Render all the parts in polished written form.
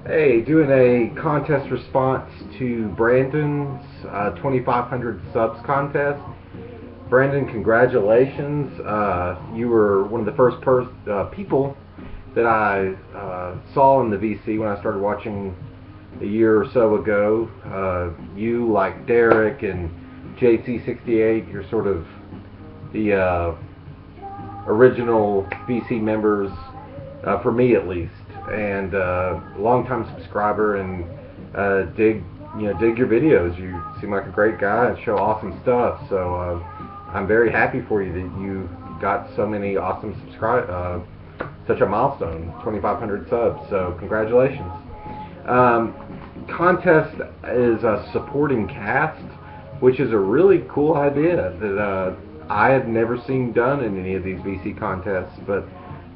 Hey, doing a contest response to Brandon's 2,500 subs contest. Brandon, congratulations. You were one of the first people that I saw in the VC when I started watching a year or so ago. You, like Derek and JC68, you're sort of the original VC members, for me at least, and longtime subscriber, and dig your videos. You seem like a great guy and show awesome stuff. So I'm very happy for you that you got so many awesome such a milestone, 2,500 subs. So congratulations. Contest is a supporting cast, which is a really cool idea that I had never seen done in any of these VC contests, but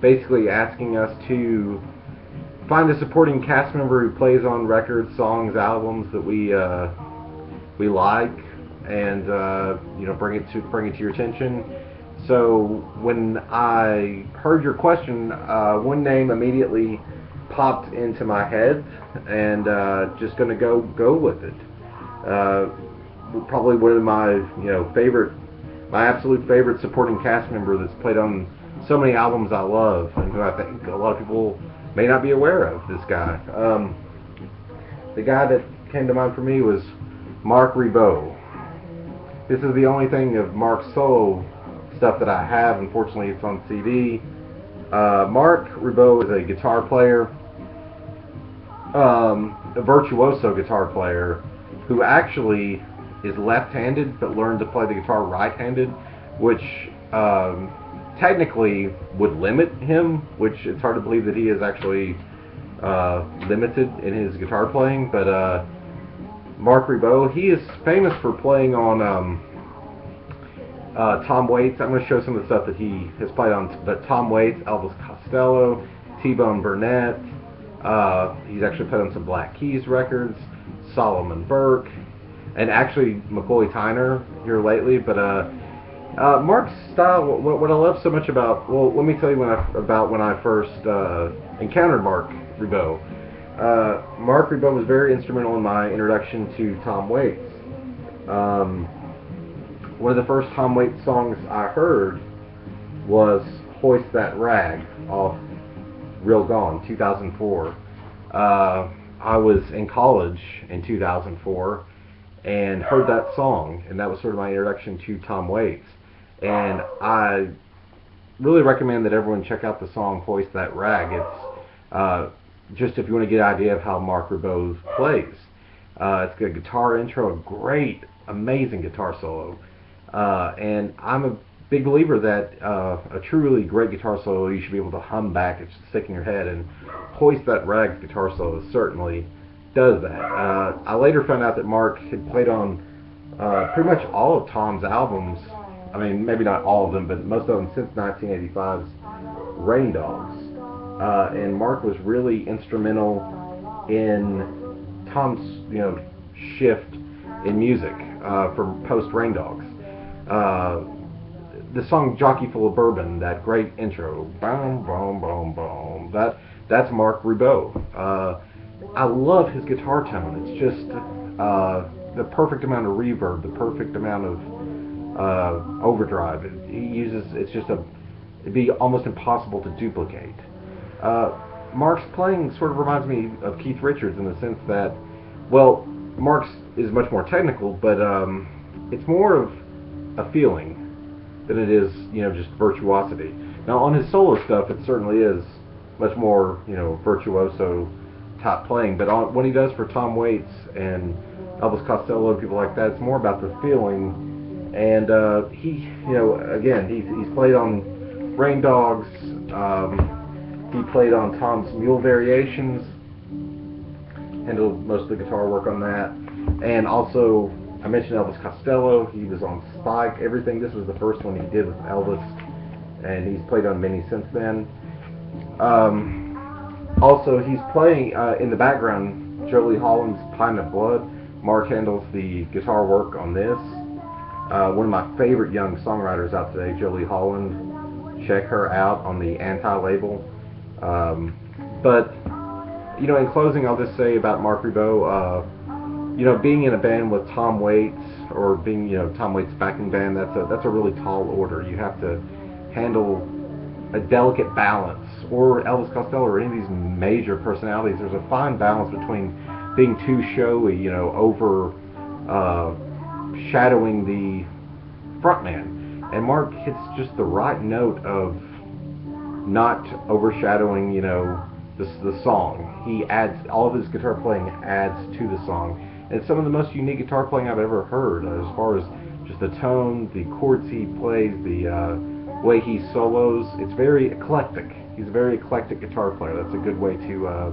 basically asking us to find a supporting cast member who plays on records, songs, albums that we like, and bring it to your attention. So when I heard your question, one name immediately popped into my head, and just gonna go with it. Uh, Probably one of my absolute favorite supporting cast member that's played on so many albums I love, and who I think a lot of people may not be aware of. This guy, the guy that came to mind for me was Marc Ribot. This is the only thing of Marc's solo stuff that I have. Unfortunately, it's on CD. Marc Ribot is a guitar player, a virtuoso guitar player who actually is left-handed but learned to play the guitar right-handed, which technically would limit him, which it's hard to believe that he is actually limited in his guitar playing. But Marc Ribot, he is famous for playing on Tom Waits. I'm going to show some of the stuff that he has played on, but Tom Waits, Elvis Costello, T-Bone Burnett. He's actually played on some Black Keys records, Solomon Burke, and actually McCoy Tyner here lately. But Marc's style, what I love so much about, well, let me tell you about when I first encountered Marc Ribot. Marc Ribot was very instrumental in my introduction to Tom Waits. One of the first Tom Waits songs I heard was Hoist That Rag off Real Gone, 2004. I was in college in 2004 and heard that song, and that was sort of my introduction to Tom Waits. And I really recommend that everyone check out the song Hoist That Rag. It's just if you want to get an idea of how Marc Ribot plays. It's got a guitar intro, a great, amazing guitar solo. And I'm a big believer that a truly great guitar solo you should be able to hum back. It's just stick in your head, and Hoist That Rag guitar solo certainly does that. I later found out that Marc had played on pretty much all of Tom's albums. I mean, maybe not all of them, but most of them since 1985's Rain Dogs. And Marc was really instrumental in Tom's, shift in music from post Rain Dogs. The song "Jockey Full of Bourbon," that great intro, boom, boom, boom, boom. That's Marc Ribot. I love his guitar tone. It's just the perfect amount of reverb, the perfect amount of overdrive. It'd be almost impossible to duplicate. Marc's playing sort of reminds me of Keith Richards in the sense that, well, Marc's is much more technical, but it's more of a feeling than it is, just virtuosity. Now, on his solo stuff, it certainly is much more, virtuoso type playing, but what he does for Tom Waits and Elvis Costello and people like that, it's more about the feeling. And again, he's played on Rain Dogs. He played on Tom's Mule Variations, handled most of the guitar work on that. And also, I mentioned Elvis Costello. He was on Spike, everything. This was the first one he did with Elvis, and he's played on many since then. Also, he's playing in the background Jolie Holland's Pine of Blood. Marc handles the guitar work on this. One of my favorite young songwriters out today, Jolie Holland. Check her out on the Anti label. But You know, in closing, I'll just say about Mark Ribot, you know, being in a band with Tom Waits, or being, you know, Tom Waits' backing band, that's a really tall order. You have to handle a delicate balance, or Elvis Costello, or any of these major personalities. There's a fine balance between being too showy, you know, over shadowing the frontman. And Mark hits just the right note of not overshadowing, you know, the song. He adds, all of his guitar playing adds to the song. And it's some of the most unique guitar playing I've ever heard, as far as just the tone, the chords he plays, the way he solos. It's very eclectic. He's a very eclectic guitar player. That's a good way to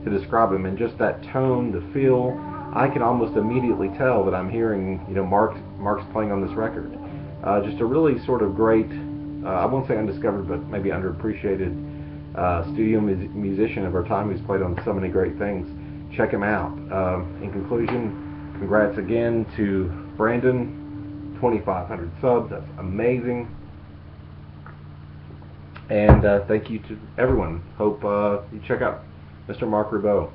describe him. And just that tone, the feel, I can almost immediately tell that I'm hearing, you know, Mark's playing on this record. Just a really sort of great, I won't say undiscovered, but maybe underappreciated studio musician of our time who's played on so many great things. Check him out. In conclusion, congrats again to Brandon, 2,500 subs. That's amazing. And thank you to everyone. Hope you check out Mr. Mark Ribot.